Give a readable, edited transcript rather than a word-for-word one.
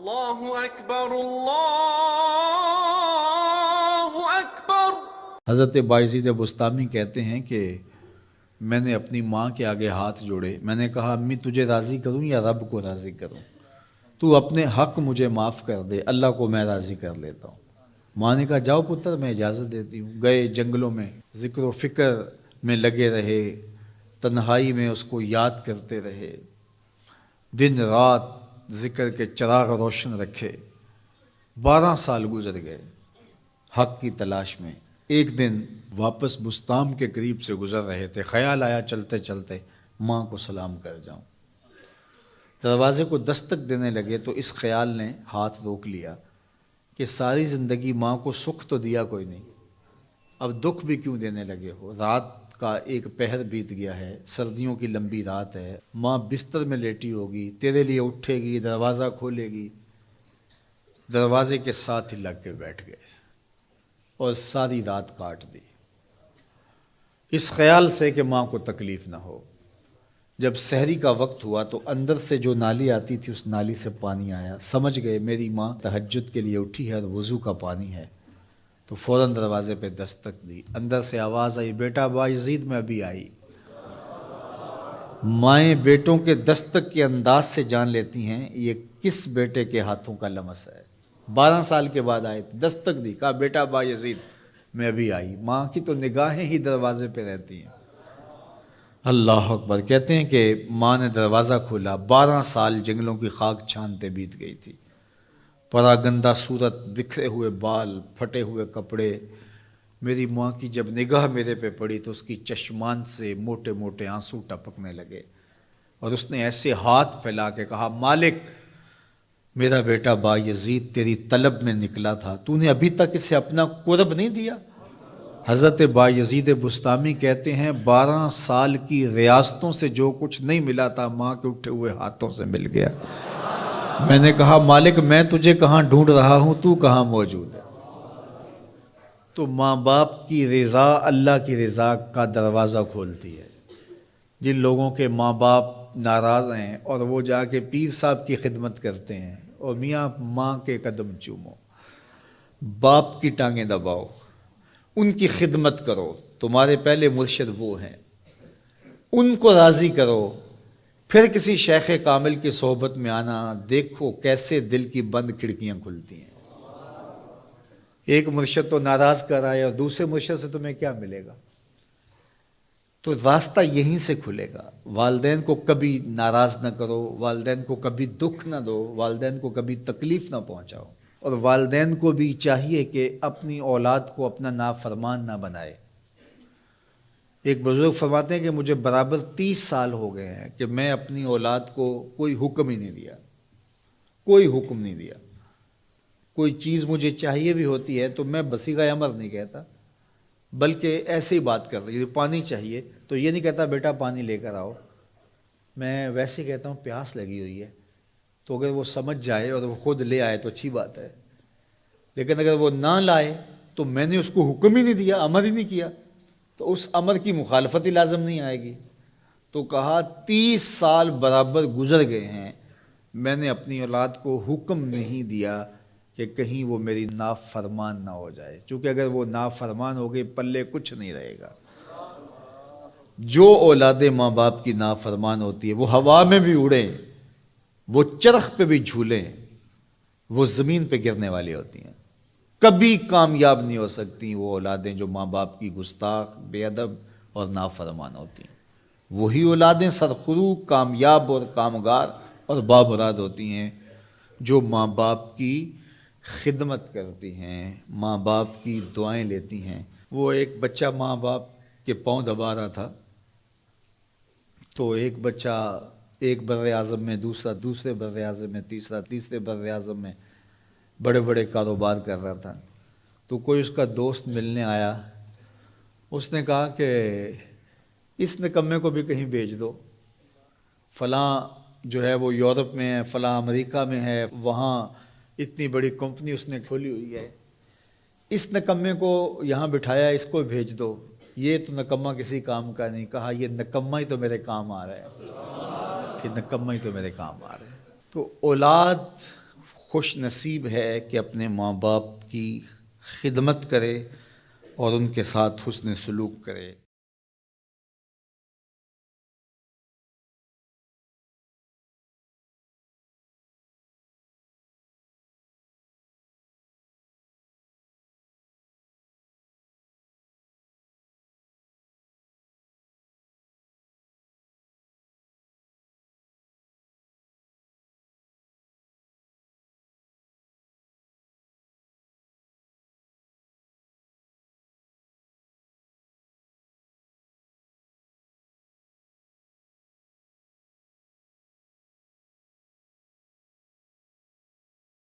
اللہ اکبر اللہ اکبر۔ حضرت بایزید بستامی کہتے ہیں کہ میں نے اپنی ماں کے آگے ہاتھ جوڑے، میں نے کہا امی تجھے راضی کروں یا رب کو راضی کروں؟ تو اپنے حق مجھے معاف کر دے، اللہ کو میں راضی کر لیتا ہوں۔ ماں نے کہا جاؤ پتر میں اجازت دیتی ہوں۔ گئے جنگلوں میں ذکر و فکر میں لگے رہے، تنہائی میں اس کو یاد کرتے رہے، دن رات ذکر کے چراغ روشن رکھے۔ 12 سال گزر گئے حق کی تلاش میں۔ ایک دن واپس بستام کے قریب سے گزر رہے تھے، خیال آیا چلتے چلتے ماں کو سلام کر جاؤں۔ دروازے کو دستک دینے لگے تو اس خیال نے ہاتھ روک لیا کہ ساری زندگی ماں کو سکھ تو دیا کوئی نہیں، اب دکھ بھی کیوں دینے لگے ہو؟ رات کا ایک پہر بیت گیا ہے، سردیوں کی لمبی رات ہے، ماں بستر میں لیٹی ہوگی، تیرے لیے اٹھے گی، دروازہ کھولے گی۔ دروازے کے ساتھ ہی لگ کے بیٹھ گئے اور ساری رات کاٹ دی، اس خیال سے کہ ماں کو تکلیف نہ ہو۔ جب سحری کا وقت ہوا تو اندر سے جو نالی آتی تھی اس نالی سے پانی آیا، سمجھ گئے میری ماں تہجد کے لیے اٹھی ہے اور وضو کا پانی ہے، تو فوراً دروازے پہ دستک دی۔ اندر سے آواز آئی بیٹا بایزید میں ابھی آئی۔ مائیں بیٹوں کے دستک کے انداز سے جان لیتی ہیں یہ کس بیٹے کے ہاتھوں کا لمس ہے۔ 12 سال کے بعد آئے، دستک دی، کہا بیٹا بایزید میں ابھی آئی۔ ماں کی تو نگاہیں ہی دروازے پہ رہتی ہیں۔ اللہ اکبر۔ کہتے ہیں کہ ماں نے دروازہ کھولا، 12 سال جنگلوں کی خاک چھانتے بیت گئی تھی، پراگندہ صورت، بکھرے ہوئے بال، پھٹے ہوئے کپڑے۔ میری ماں کی جب نگاہ میرے پہ پڑی تو اس کی چشمان سے موٹے موٹے آنسو ٹپکنے لگے، اور اس نے ایسے ہاتھ پھیلا کے کہا مالک میرا بیٹا بایزید تیری طلب میں نکلا تھا، تو نے ابھی تک اسے اپنا قرب نہیں دیا۔ حضرت بایزید بستامی کہتے ہیں 12 سال کی ریاستوں سے جو کچھ نہیں ملا تھا ماں کے اٹھے ہوئے ہاتھوں سے مل گیا۔ میں نے کہا مالک میں تجھے کہاں ڈھونڈ رہا ہوں، تو کہاں موجود ہے؟ تو ماں باپ کی رضا اللہ کی رضا کا دروازہ کھولتی ہے۔ جن لوگوں کے ماں باپ ناراض ہیں اور وہ جا کے پیر صاحب کی خدمت کرتے ہیں، اور میاں ماں کے قدم چومو، باپ کی ٹانگیں دباؤ، ان کی خدمت کرو، تمہارے پہلے مرشد وہ ہیں، ان کو راضی کرو، پھر کسی شیخ کامل کی صحبت میں آنا، دیکھو کیسے دل کی بند کھڑکیاں کھلتی ہیں۔ ایک مرشد تو ناراض کر آئے اور دوسرے مرشد سے تمہیں کیا ملے گا؟ تو راستہ یہیں سے کھلے گا۔ والدین کو کبھی ناراض نہ کرو، والدین کو کبھی دکھ نہ دو، والدین کو کبھی تکلیف نہ پہنچاؤ، اور والدین کو بھی چاہیے کہ اپنی اولاد کو اپنا نافرمان نہ بنائے۔ ایک بزرگ فرماتے ہیں کہ مجھے برابر 30 سال ہو گئے ہیں کہ میں اپنی اولاد کو کوئی حکم ہی نہیں دیا، کوئی حکم نہیں دیا۔ کوئی چیز مجھے چاہیے بھی ہوتی ہے تو میں بصیغہ امر نہیں کہتا، بلکہ ایسے ہی بات کر رہی ہوں۔ پانی چاہیے تو یہ نہیں کہتا بیٹا پانی لے کر آؤ، میں ویسے کہتا ہوں پیاس لگی ہوئی ہے، تو اگر وہ سمجھ جائے اور وہ خود لے آئے تو اچھی بات ہے، لیکن اگر وہ نہ لائے تو میں نے اس کو حکم ہی نہیں دیا، امر ہی نہیں کیا، تو اس امر کی مخالفت ہی لازم نہیں آئے گی۔ تو کہا 30 سال برابر گزر گئے ہیں، میں نے اپنی اولاد کو حکم نہیں دیا کہ کہیں وہ میری نافرمان نہ ہو جائے، چونکہ اگر وہ نافرمان ہو گئی پلے کچھ نہیں رہے گا۔ جو اولادیں ماں باپ کی نافرمان ہوتی ہے وہ ہوا میں بھی اڑیں، وہ چرخ پہ بھی جھولیں، وہ زمین پہ گرنے والی ہوتی ہیں، کبھی کامیاب نہیں ہو سکتی وہ اولادیں جو ماں باپ کی گستاخ، بے ادب اور نافرمان ہوتی ہیں۔ وہی اولادیں سرخرو، کامیاب اور کامگار اور بامراد ہوتی ہیں جو ماں باپ کی خدمت کرتی ہیں، ماں باپ کی دعائیں لیتی ہیں۔ وہ ایک بچہ ماں باپ کے پاؤں دبا رہا تھا، تو ایک بچہ ایک بر اعظم میں، دوسرا دوسرے بر اعظم میں، تیسرا تیسرے بر اعظم میں بڑے بڑے کاروبار کر رہا تھا۔ تو کوئی اس کا دوست ملنے آیا، اس نے کہا کہ اس نکمے کو بھی کہیں بھیج دو، فلاں جو ہے وہ یورپ میں ہے، فلاں امریکہ میں ہے، وہاں اتنی بڑی کمپنی اس نے کھولی ہوئی ہے، اس نکمے کو یہاں بٹھایا، اس کو بھیج دو، یہ تو نکمہ کسی کام کا نہیں۔ کہا یہ نکمہ ہی تو میرے کام آ رہا ہے، کہ نکمہ ہی تو میرے کام آ رہا ہے۔ تو اولاد خوش نصیب ہے کہ اپنے ماں باپ کی خدمت کرے اور ان کے ساتھ حسن سلوک کرے۔